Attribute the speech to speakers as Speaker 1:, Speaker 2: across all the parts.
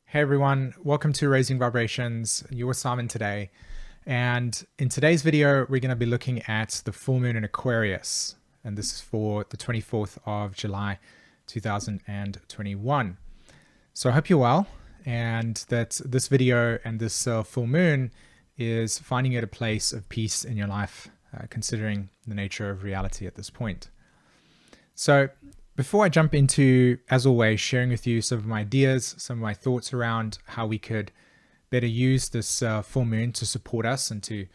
Speaker 1: Hey everyone, welcome to Raising Vibrations. You're with Simon today. And in today's video, we're going to be looking at the full moon in Aquarius. And this is for the 24th of July, 2021. So I hope you're well and that this video and this full moon is finding you at a place of peace in your life, considering the nature of reality at this point. So before I jump into, as always, sharing with you some of my ideas, some of my thoughts around how we could better use this full moon to support us and to,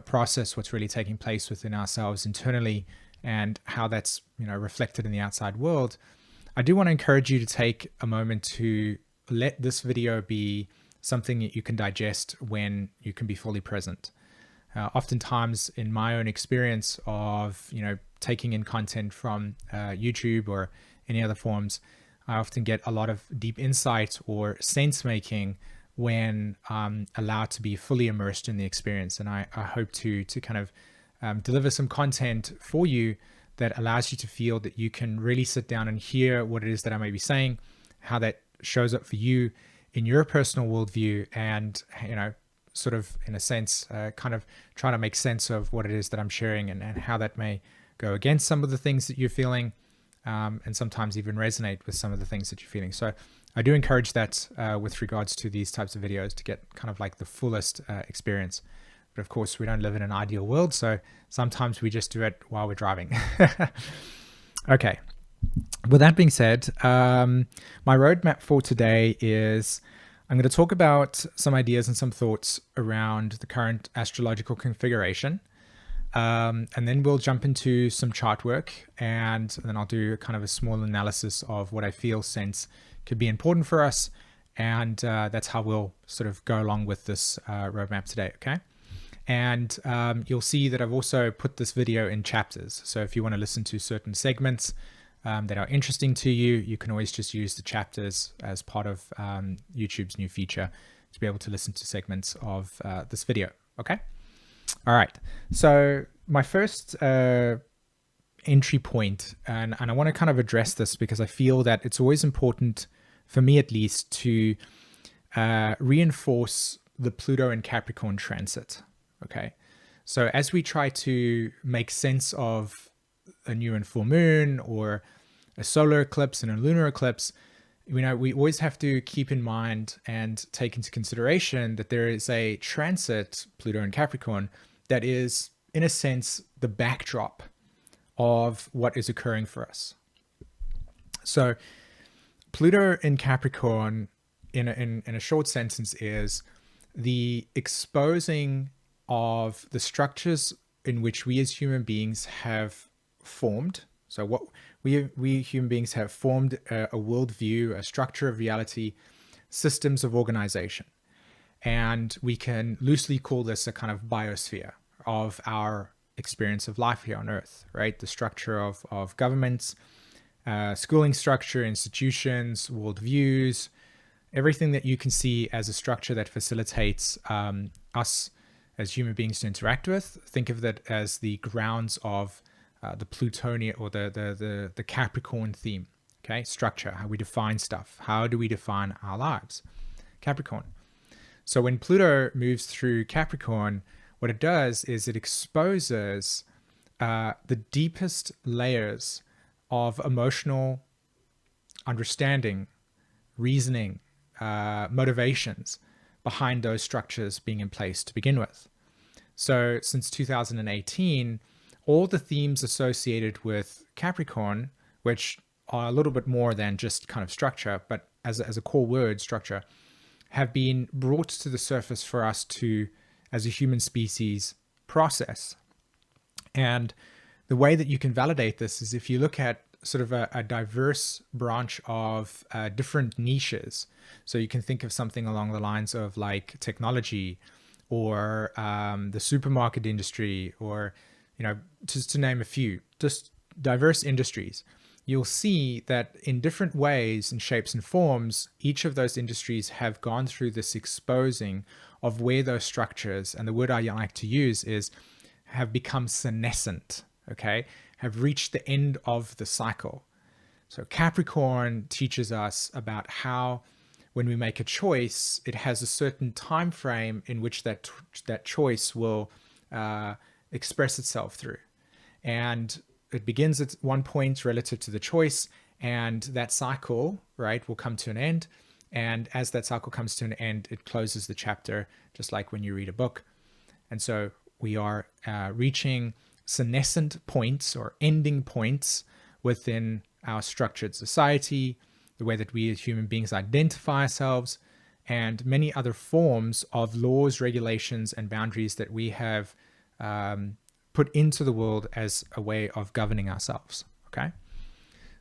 Speaker 1: process what's really taking place within ourselves internally and how that's, reflected in the outside world, I do want to encourage you to take a moment to let this video be something that you can digest when you can be fully present. Oftentimes in my own experience of, taking in content from YouTube or any other forms, I often get a lot of deep insight or sense making when allowed to be fully immersed in the experience. And I hope to kind of deliver some content for you that allows you to feel that you can really sit down and hear what it is that I may be saying, how that shows up for you in your personal worldview, and, sort of in a sense, kind of trying to make sense of what it is that I'm sharing and how that may go against some of the things that you're feeling, and sometimes even resonate with some of the things that you're feeling. So I do encourage that with regards to these types of videos to get kind of like the fullest experience. But of course, we don't live in an ideal world, so sometimes we just do it while we're driving. Okay. With that being said, my roadmap for today is I'm going to talk about some ideas and some thoughts around the current astrological configuration. And then we'll jump into some chart work, and then I'll do kind of a small analysis of what I feel sense could be important for us. And that's how we'll sort of go along with this roadmap today, okay? And you'll see that I've also put this video in chapters. So if you want to listen to certain segments that are interesting to you, you can always just use the chapters as part of YouTube's new feature to be able to listen to segments of this video, okay? All right, so my first entry point, and I want to kind of address this because I feel that it's always important, for me at least, to reinforce the Pluto and Capricorn transit, okay? So as we try to make sense of a new and full moon or a solar eclipse and a lunar eclipse, we always have to keep in mind and take into consideration that there is a transit, Pluto and Capricorn, that is, in a sense, the backdrop of what is occurring for us. So Pluto in Capricorn, in a short sentence, is the exposing of the structures in which we as human beings have formed. So what we human beings have formed a worldview, a structure of reality, systems of organization. And we can loosely call this a kind of biosphere of our experience of life here on Earth, right? The structure of governments, schooling structure, institutions, worldviews, everything that you can see as a structure that facilitates us as human beings to interact with. Think of that as the grounds of the Plutonian or the Capricorn theme, okay? Structure, how we define stuff. How do we define our lives? Capricorn. So when Pluto moves through Capricorn, what it does is it exposes the deepest layers of emotional understanding, reasoning, motivations behind those structures being in place to begin with. So since 2018, all the themes associated with Capricorn, which are a little bit more than just kind of structure, but as a core word, structure, have been brought to the surface for us to, as a human species, process. And the way that you can validate this is if you look at sort of a diverse branch of different niches. So you can think of something along the lines of like technology or the supermarket industry, or, just to name a few, just diverse industries. You'll see that in different ways and shapes and forms, each of those industries have gone through this exposing of where those structures, and the word I like to use is, have become senescent, okay? Have reached the end of the cycle. So Capricorn teaches us about how when we make a choice, it has a certain time frame in which that choice will express itself through. And it begins at one point relative to the choice, and that cycle, right, will come to an end. And as that cycle comes to an end, it closes the chapter, just like when you read a book. And so we are reaching senescent points or ending points within our structured society, the way that we as human beings identify ourselves, and many other forms of laws, regulations, and boundaries that we have put into the world as a way of governing ourselves. Okay.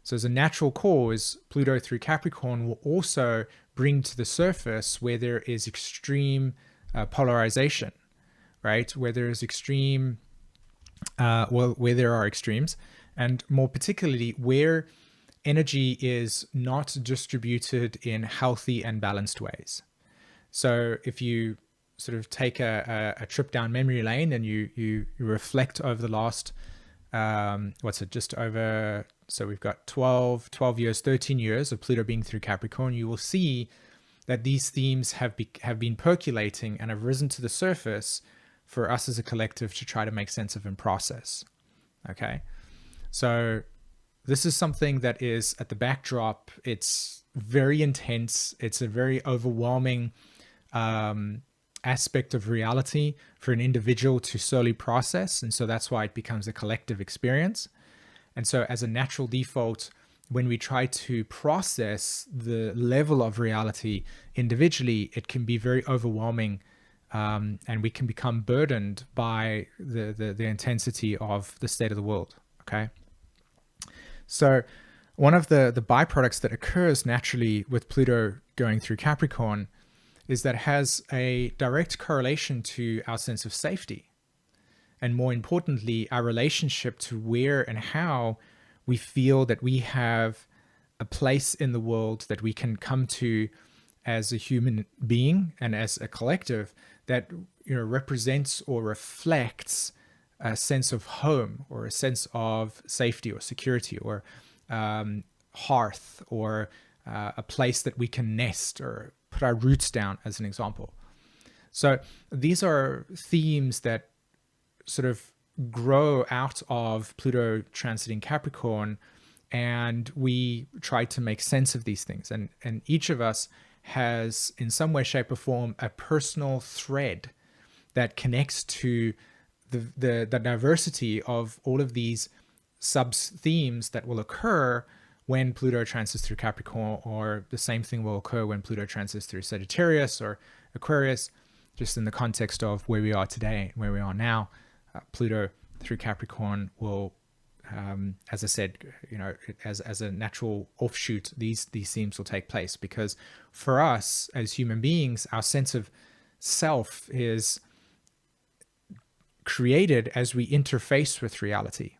Speaker 1: So as a natural cause, Pluto through Capricorn will also bring to the surface where there is extreme polarization, right? Where there is extreme, where there are extremes, and more particularly where energy is not distributed in healthy and balanced ways. So if you sort of take a trip down memory lane and you reflect over the last, just over, so we've got 12 years, 13 years of Pluto being through Capricorn, you will see that these themes have been percolating and have risen to the surface for us as a collective to try to make sense of and process. Okay. So this is something that is at the backdrop. It's very intense. It's a very overwhelming aspect of reality for an individual to solely process. And so that's why it becomes a collective experience. And so as a natural default, when we try to process the level of reality individually, it can be very overwhelming, and we can become burdened by the intensity of the state of the world. Okay. So one of the byproducts that occurs naturally with Pluto going through Capricorn is that it has a direct correlation to our sense of safety. And more importantly, our relationship to where and how we feel that we have a place in the world that we can come to as a human being and as a collective that, represents or reflects a sense of home or a sense of safety or security or hearth or a place that we can nest or put our roots down, as an example. So these are themes that sort of grow out of Pluto transiting Capricorn, and we try to make sense of these things. And each of us has, in some way, shape, or form, a personal thread that connects to the diversity of all of these sub-themes that will occur when Pluto transits through Capricorn, or the same thing will occur when Pluto transits through Sagittarius or Aquarius, just in the context of where we are today, where we are now. Pluto through Capricorn will, as I said, as a natural offshoot, these themes will take place, because for us as human beings, our sense of self is created as we interface with reality.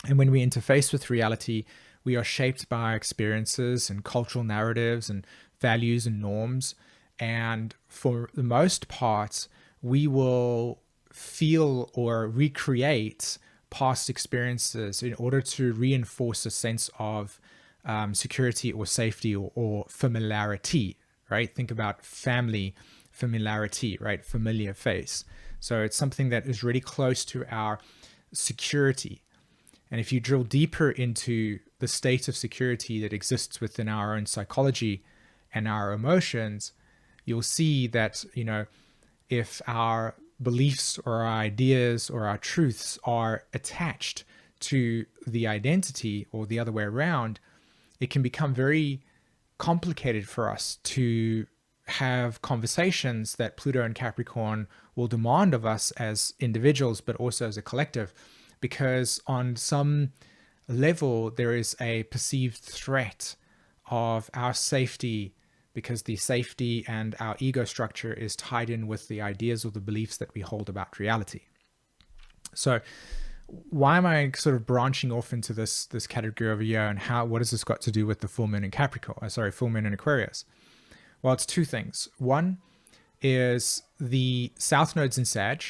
Speaker 1: And when we interface with reality, we are shaped by our experiences and cultural narratives and values and norms. And for the most part, we will feel or recreate past experiences in order to reinforce a sense of security or safety or familiarity, right? Think about family familiarity, right? Familiar face. So it's something that is really close to our security. And if you drill deeper into the state of security that exists within our own psychology and our emotions, you'll see that, if our beliefs or our ideas or our truths are attached to the identity or the other way around, it can become very complicated for us to have conversations that Pluto and Capricorn will demand of us as individuals, but also as a collective, because on some level there is a perceived threat of our safety, because the safety and our ego structure is tied in with the ideas or the beliefs that we hold about reality. So why am I sort of branching off into this category over here, and what has this got to do with the full moon in full moon in Aquarius? Well, it's two things. One is the South Node's in Sag,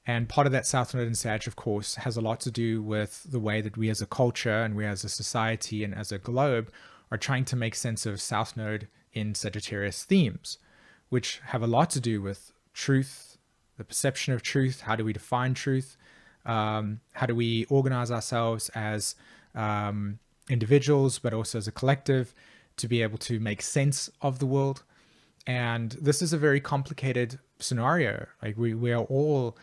Speaker 1: and part of that South Node in Sag, of course, has a lot to do with the way that we as a culture and we as a society and as a globe are trying to make sense of South Node in Sagittarius themes, which have a lot to do with truth, the perception of truth. How do we define truth? How do we organize ourselves as individuals, but also as a collective, to be able to make sense of the world? And this is a very complicated scenario. Like we are all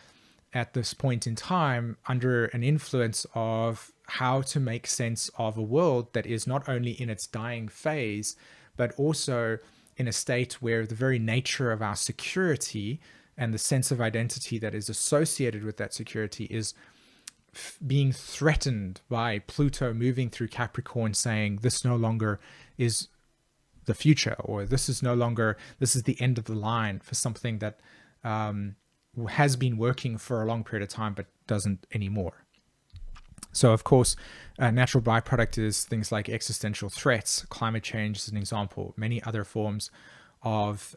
Speaker 1: at this point in time under an influence of how to make sense of a world that is not only in its dying phase, but also in a state where the very nature of our security and the sense of identity that is associated with that security is being threatened by Pluto moving through Capricorn, saying this no longer is the future, or this is the end of the line for something that has been working for a long period of time but doesn't anymore. So of course, a natural byproduct is things like existential threats. Climate change is an example. Many other forms of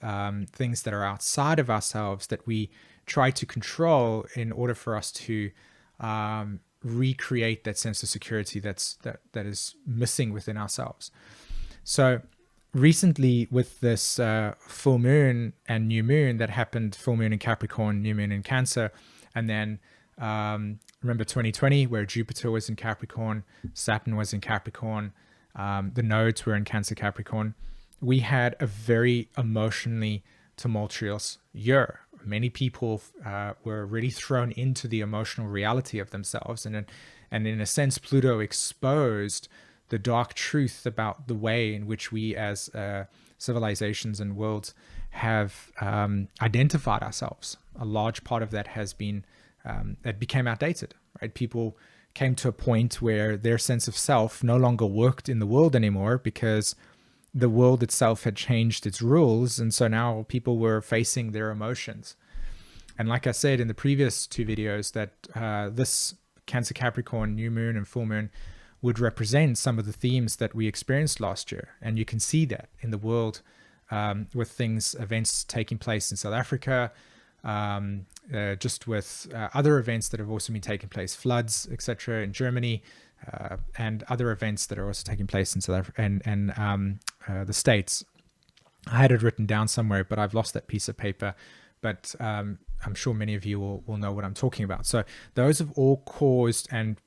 Speaker 1: things that are outside of ourselves that we try to control in order for us to recreate that sense of security that is missing within ourselves. So recently, with this full moon and new moon that happened, full moon in Capricorn, new moon in Cancer, and then remember 2020, where Jupiter was in Capricorn, Saturn was in Capricorn, the nodes were in Cancer Capricorn. We had a very emotionally tumultuous year. Many people were really thrown into the emotional reality of themselves, and in a sense, Pluto exposed the dark truth about the way in which we as civilizations and worlds have identified ourselves. A large part of that has been that became outdated, right? People came to a point where their sense of self no longer worked in the world anymore because the world itself had changed its rules. And so now people were facing their emotions. And like I said in the previous two videos, that this Cancer Capricorn new moon and full moon would represent some of the themes that we experienced last year. And you can see that in the world with events taking place in South Africa, just with other events that have also been taking place, floods, etc., in Germany, and other events that are also taking place in South Africa and the States. I had it written down somewhere, but I've lost that piece of paper. But I'm sure many of you will know what I'm talking about. So those have all caused and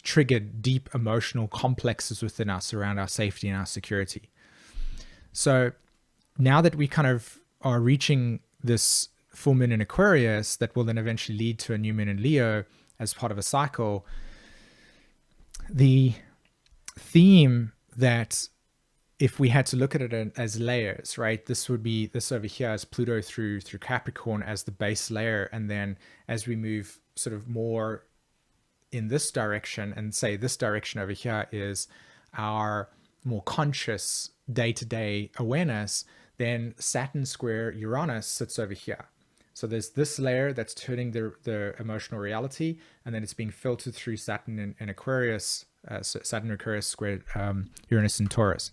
Speaker 1: triggered deep emotional complexes within us around our safety and our security. So now that we kind of are reaching this full moon in Aquarius that will then eventually lead to a new moon in Leo as part of a cycle, the theme that, if we had to look at it as layers, right, this would be this over here as Pluto through Capricorn as the base layer, and then as we move sort of more in this direction, and say this direction over here is our more conscious day-to-day awareness, then Saturn square Uranus sits over here. So there's this layer that's turning the emotional reality, and then it's being filtered through Saturn in Aquarius, Saturn Aquarius square Uranus in Taurus.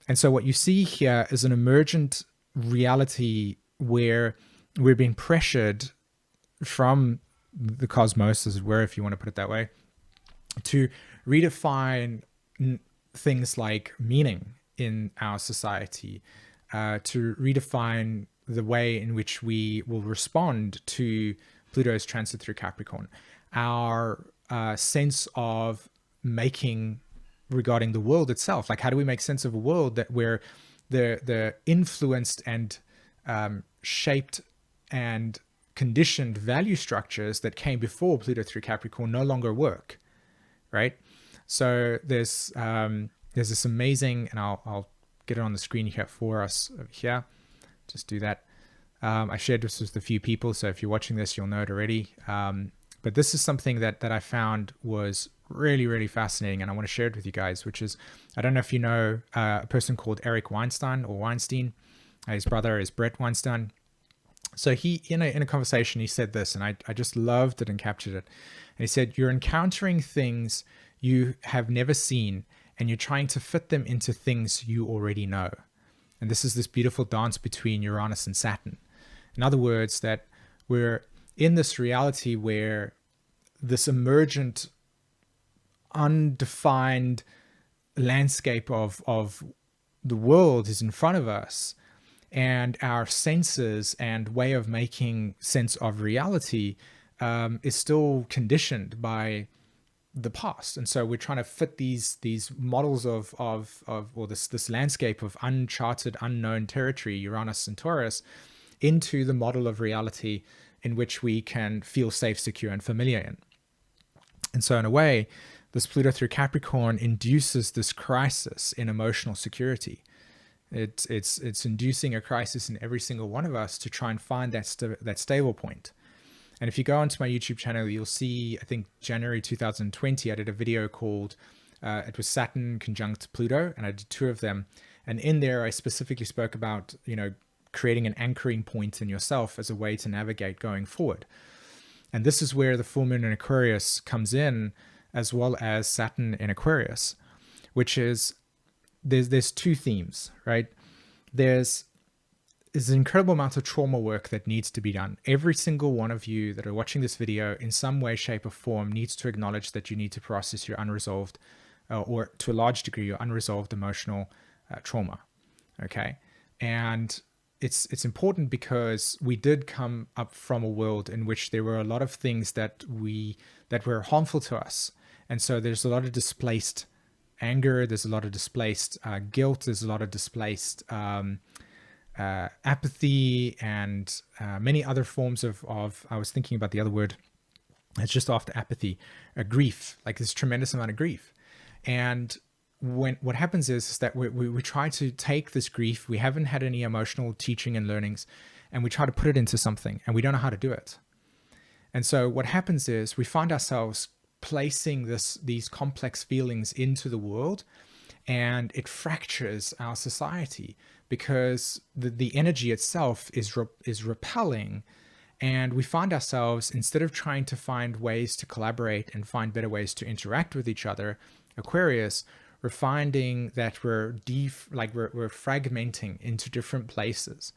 Speaker 1: And so what you see here is an emergent reality where we're being pressured from the cosmos, as it were, if you want to put it that way, to redefine things like meaning in our society, to redefine the way in which we will respond to Pluto's transit through Capricorn, our sense of making regarding the world itself. Like, how do we make sense of a world that where the influenced and shaped and conditioned value structures that came before Pluto through Capricorn no longer work, right? So there's this amazing, and I'll get it on the screen here for us over here. Just do that. I shared this with a few people, so if you're watching this, you'll know it already. But this is something that I found was really, really fascinating, and I want to share it with you guys, which is, I don't know if you know a person called Eric Weinstein or Weinstein. His brother is Brett Weinstein. So he, in a conversation, he said this, and I just loved it and captured it. And he said, you're encountering things you have never seen, and you're trying to fit them into things you already know. And this is this beautiful dance between Uranus and Saturn. In other words, that we're in this reality where this emergent, undefined landscape of the world is in front of us, and our senses and way of making sense of reality is still conditioned by the past. And so we're trying to fit these models of or this landscape of uncharted, unknown territory, Uranus and Taurus, into the model of reality in which we can feel safe, secure, and familiar in. And so in a way, this Pluto through Capricorn induces this crisis in emotional security. It's inducing a crisis in every single one of us to try and find that stable point. And if you go onto my YouTube channel, you'll see, I think January 2020, I did a video called, it was Saturn conjunct Pluto, and I did 2 of them. And in there, I specifically spoke about, creating an anchoring point in yourself as a way to navigate going forward. And this is where the full moon in Aquarius comes in, as well as Saturn in Aquarius, which is, there's 2 themes, right? There's an incredible amount of trauma work that needs to be done. Every single one of you that are watching this video in some way, shape, or form needs to acknowledge that you need to process your unresolved, or to a large degree, your unresolved emotional trauma, okay? And it's important because we did come up from a world in which there were a lot of things that were harmful to us. And so there's a lot of displaced anger, there's a lot of displaced guilt, there's a lot of displaced apathy, and many other forms of I was thinking about the other word, it's just after apathy, grief, like this tremendous amount of grief. And what happens is that we try to take this grief, we haven't had any emotional teaching and learnings, and we try to put it into something, and we don't know how to do it. And so what happens is we find ourselves placing these complex feelings into the world, and it fractures our society because the energy itself is repelling. And we find ourselves, instead of trying to find ways to collaborate and find better ways to interact with each other, Aquarius, we're finding that we're fragmenting into different places.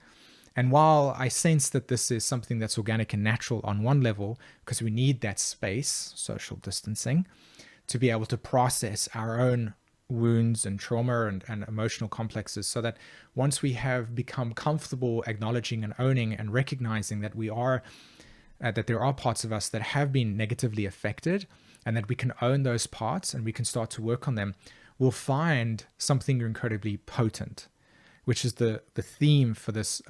Speaker 1: And while I sense that this is something that's organic and natural on one level, because we need that space, social distancing, to be able to process our own wounds and trauma and emotional complexes, so that once we have become comfortable acknowledging and owning and recognizing that that there are parts of us that have been negatively affected, and that we can own those parts and we can start to work on them, we'll find something incredibly potent, which is the theme for this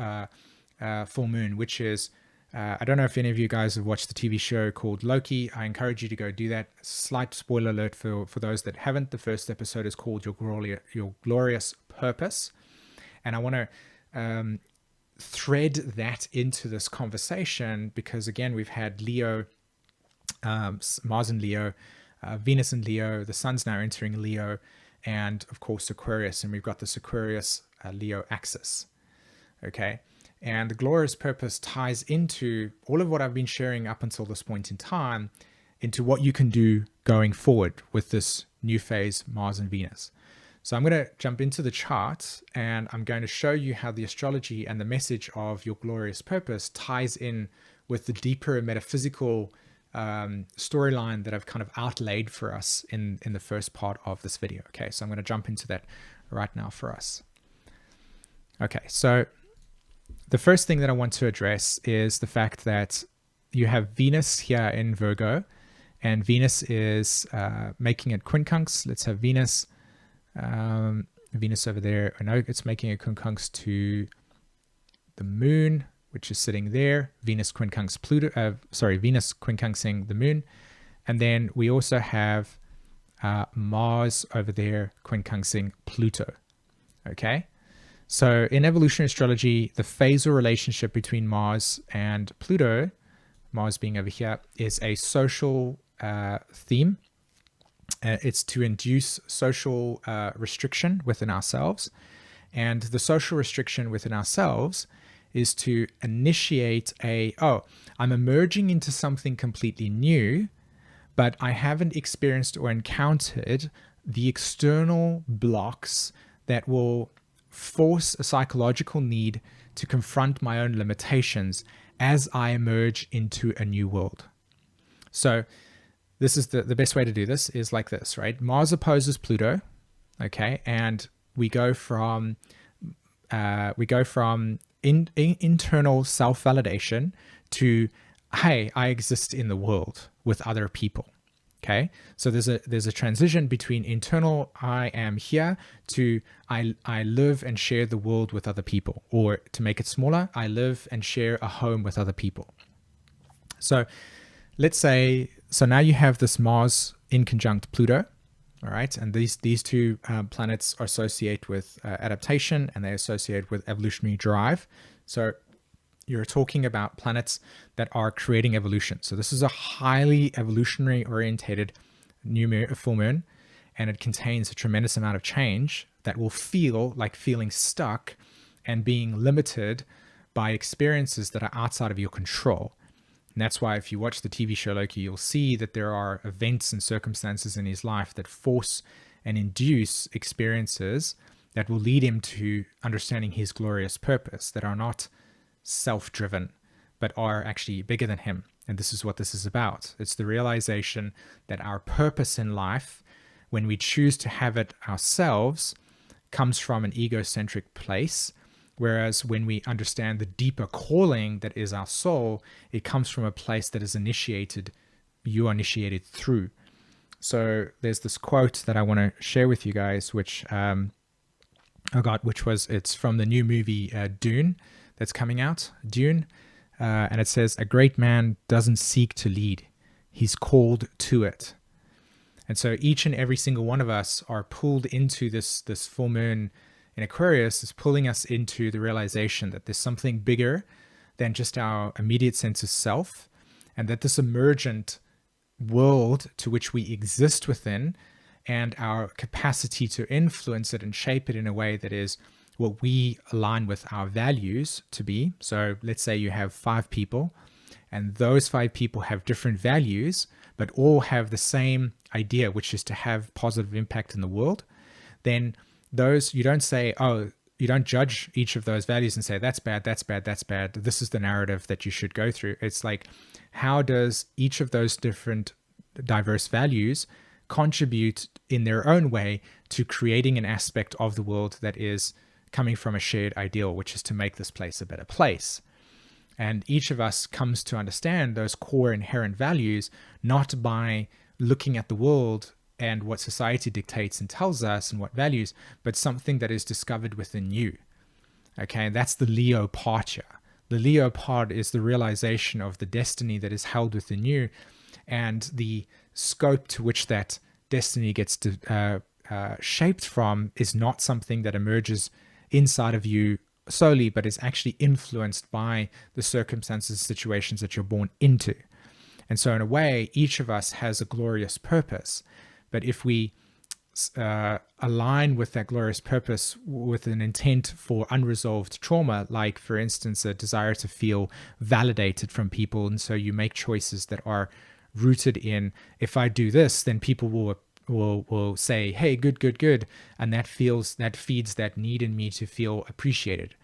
Speaker 1: full moon, which is, I don't know if any of you guys have watched the TV show called Loki. I encourage you to go do that. Slight spoiler alert for those that haven't. The first episode is called Your Glorious Purpose. And I want to thread that into this conversation because, again, we've had Leo, Mars in Leo, Venus in Leo, the sun's now entering Leo, and of course Aquarius, and we've got this Aquarius Leo axis, okay? And the glorious purpose ties into all of what I've been sharing up until this point in time, into what you can do going forward with this new phase, Mars and Venus. So I'm going to jump into the chart, and I'm going to show you how the astrology and the message of your glorious purpose ties in with the deeper metaphysical storyline that I've kind of outlaid for us in the first part of this video. Okay, so I'm going to jump into that right now for us. Okay, so the first thing that I want to address is the fact that you have Venus here in Virgo, and Venus is making it quincunx. Let's have Venus. Venus over there. I know it's making a quincunx to the moon, which is sitting there. Venus quincunx Pluto. Venus quincunxing the moon, and then we also have Mars over there quincunxing Pluto. Okay. So in evolutionary astrology, the phasal relationship between Mars and Pluto, Mars being over here, is a social theme. It's to induce social restriction within ourselves. And the social restriction within ourselves is to initiate I'm emerging into something completely new, but I haven't experienced or encountered the external blocks that will force a psychological need to confront my own limitations as I emerge into a new world. So this is the best way to do this is like this, right? Mars opposes Pluto, okay? And we go from internal self-validation to, hey, I exist in the world with other people. Okay, so there's a transition between internal I am here to I live and share the world with other people, or to make it smaller, I live and share a home with other people. So let's say, so now you have this Mars in conjunct Pluto, all right, and these two planets are associated with adaptation, and they associate with evolutionary drive. So you're talking about planets that are creating evolution. So this is a highly evolutionary orientated full moon, and it contains a tremendous amount of change that will feel like feeling stuck and being limited by experiences that are outside of your control. And that's why if you watch the TV show Loki, you'll see that there are events and circumstances in his life that force and induce experiences that will lead him to understanding his glorious purpose, that are not self-driven, but are actually bigger than him. And this is what this is about. It's the realization that our purpose in life, when we choose to have it ourselves, comes from an egocentric place. Whereas when we understand the deeper calling that is our soul, it comes from a place that is you are initiated through. So there's this quote that I want to share with you guys, which it's from the new movie Dune that's coming out, Dune. And it says, a great man doesn't seek to lead, he's called to it. And so each and every single one of us are pulled into this full moon in Aquarius, is pulling us into the realization that there's something bigger than just our immediate sense of self, and that this emergent world to which we exist within, and our capacity to influence it and shape it in a way that is what we align with our values to be. So let's say you have 5 people, and those 5 people have different values, but all have the same idea, which is to have positive impact in the world. Then those, you don't say, oh, you don't judge each of those values and say, that's bad, that's bad, that's bad, this is the narrative that you should go through. It's like, how does each of those different diverse values contribute in their own way to creating an aspect of the world that is coming from a shared ideal, which is to make this place a better place. And each of us comes to understand those core inherent values, not by looking at the world and what society dictates and tells us and what values, but something that is discovered within you. Okay, that's the Leo part here. The Leo part is the realization of the destiny that is held within you, and the scope to which that destiny gets shaped from is not something that emerges inside of you solely, but is actually influenced by the circumstances, situations that you're born into. And so in a way, each of us has a glorious purpose. But if we align with that glorious purpose with an intent for unresolved trauma, like for instance, a desire to feel validated from people, and so you make choices that are rooted in, if I do this, then people will say, hey, good, and that feeds that need in me to feel appreciated.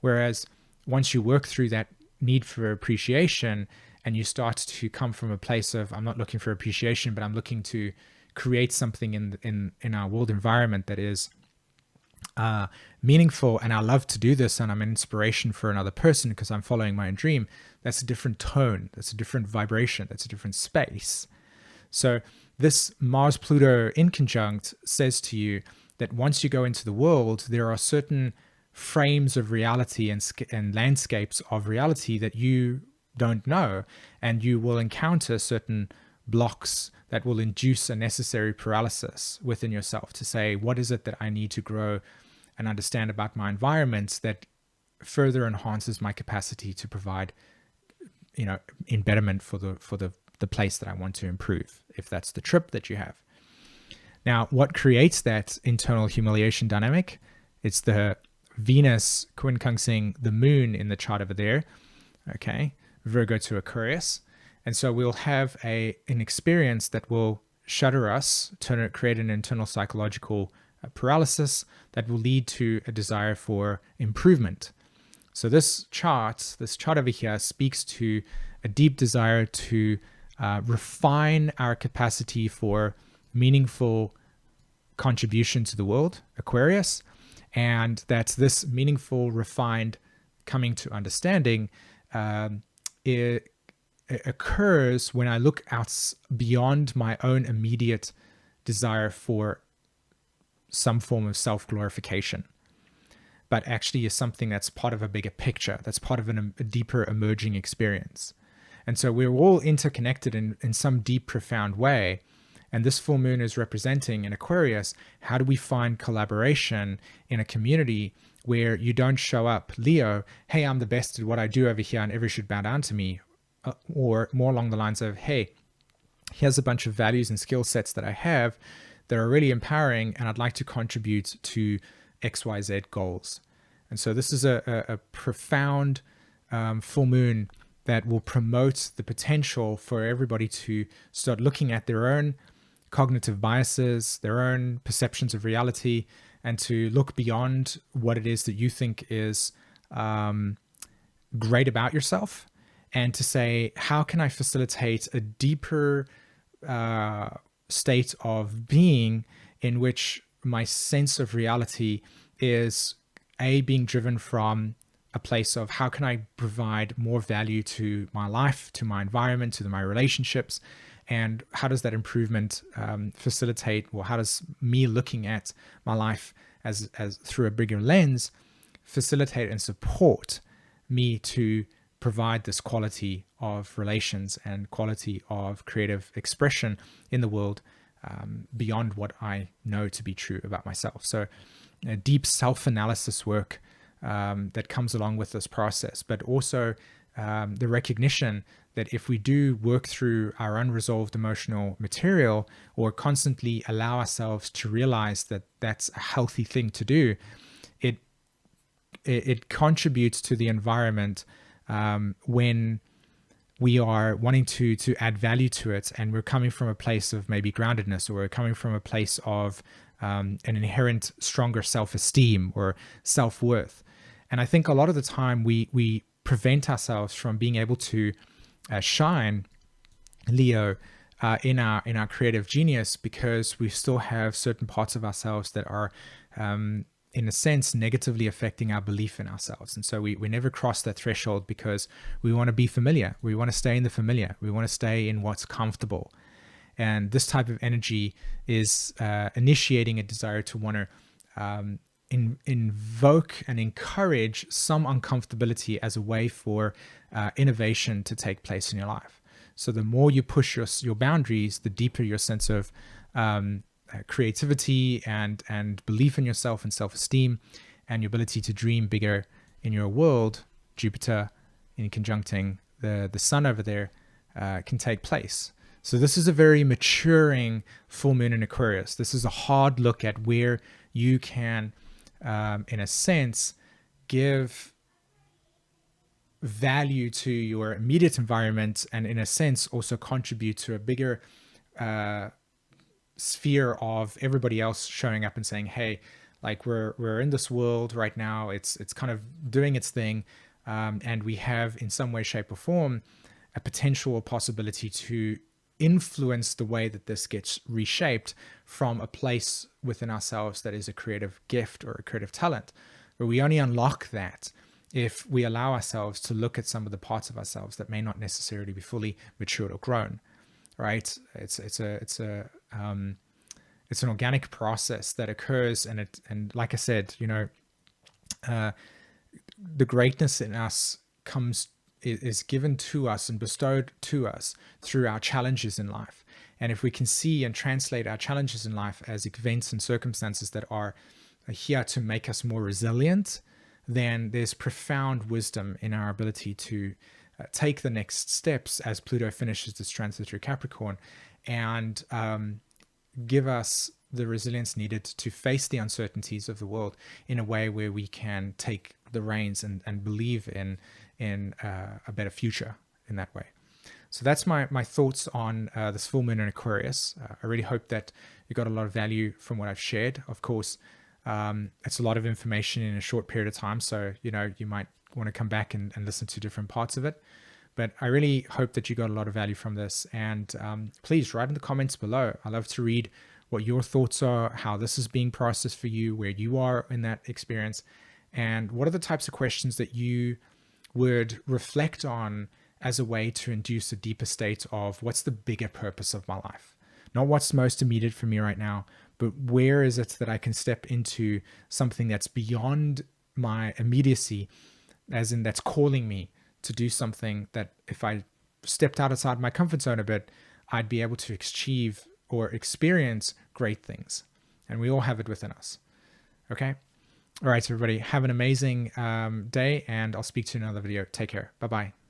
Speaker 1: Whereas once you work through that need for appreciation, and you start to come from a place of, I'm not looking for appreciation, but I'm looking to create something in our world environment that is meaningful, and I love to do this, and I'm an inspiration for another person because I'm following my own dream. That's a different tone, that's a different vibration, that's a different space. So this Mars-Pluto in conjunct says to you that once you go into the world, there are certain frames of reality and landscapes of reality that you don't know, and you will encounter certain blocks that will induce a necessary paralysis within yourself to say, what is it that I need to grow and understand about my environments that further enhances my capacity to provide, embetterment for the place that I want to improve, if that's the trip that you have. Now, what creates that internal humiliation dynamic? It's the Venus quincunxing the moon in the chart over there, okay, Virgo to Aquarius. And so we'll have an experience that will shudder us, create an internal psychological paralysis that will lead to a desire for improvement. So this chart over here speaks to a deep desire to refine our capacity for meaningful contribution to the world, Aquarius, and that this meaningful, refined coming to understanding it occurs when I look out beyond my own immediate desire for some form of self-glorification, but actually is something that's part of a bigger picture, that's part of a deeper emerging experience. And so we're all interconnected in some deep, profound way. And this full moon is representing in Aquarius, how do we find collaboration in a community where you don't show up, Leo, hey, I'm the best at what I do over here and everyone should bow down to me. Or more along the lines of, hey, here's a bunch of values and skill sets that I have that are really empowering, and I'd like to contribute to XYZ goals. And so this is a profound full moon that will promote the potential for everybody to start looking at their own cognitive biases, their own perceptions of reality, and to look beyond what it is that you think is great about yourself, and to say, how can I facilitate a deeper state of being in which my sense of reality is being driven from a place of how can I provide more value to my life, to my environment, to my relationships, and how does that improvement facilitate, or how does me looking at my life as through a bigger lens facilitate and support me to provide this quality of relations and quality of creative expression in the world beyond what I know to be true about myself. So deep self-analysis work that comes along with this process, but also the recognition that if we do work through our unresolved emotional material, or constantly allow ourselves to realize that that's a healthy thing to do, it contributes to the environment when we are wanting to add value to it, and we're coming from a place of maybe groundedness, or we're coming from a place of an inherent stronger self-esteem or self-worth. And I think a lot of the time we prevent ourselves from being able to shine, Leo, in our creative genius, because we still have certain parts of ourselves that are in a sense negatively affecting our belief in ourselves. And so we never cross that threshold because we want to be familiar. We want to stay in the familiar. We want to stay in what's comfortable. And this type of energy is initiating a desire to want to invoke and encourage some uncomfortability as a way for innovation to take place in your life. So the more you push your boundaries, the deeper your sense of creativity and belief in yourself and self-esteem, and your ability to dream bigger in your world, Jupiter in conjuncting the sun over there, can take place. So this is a very maturing full moon in Aquarius. This is a hard look at where you can, in a sense, give value to your immediate environment, and in a sense also contribute to a bigger sphere of everybody else showing up and saying, hey, like we're in this world right now, it's kind of doing its thing, and we have in some way, shape or form a potential or possibility to influence the way that this gets reshaped from a place within ourselves that is a creative gift or a creative talent. But we only unlock that if we allow ourselves to look at some of the parts of ourselves that may not necessarily be fully matured or grown. Right? It's an organic process that occurs, and like I said, the greatness in us is given to us and bestowed to us through our challenges in life. And if we can see and translate our challenges in life as events and circumstances that are here to make us more resilient, then there's profound wisdom in our ability to take the next steps as Pluto finishes this transit through Capricorn, and give us the resilience needed to face the uncertainties of the world in a way where we can take the reins and believe in a better future in that way. So that's my thoughts on this full moon in Aquarius. I really hope that you got a lot of value from what I've shared. Of course, it's a lot of information in a short period of time, so you might want to come back and listen to different parts of it. But I really hope that you got a lot of value from this. And please write in the comments below. I love to read what your thoughts are, how this is being processed for you, where you are in that experience, and what are the types of questions that you would reflect on as a way to induce a deeper state of what's the bigger purpose of my life? Not what's most immediate for me right now, but where is it that I can step into something that's beyond my immediacy, as in that's calling me to do something that if I stepped outside my comfort zone a bit, I'd be able to achieve or experience great things. And we all have it within us. Okay. All right, everybody, have an amazing day, and I'll speak to you in another video. Take care. Bye-bye.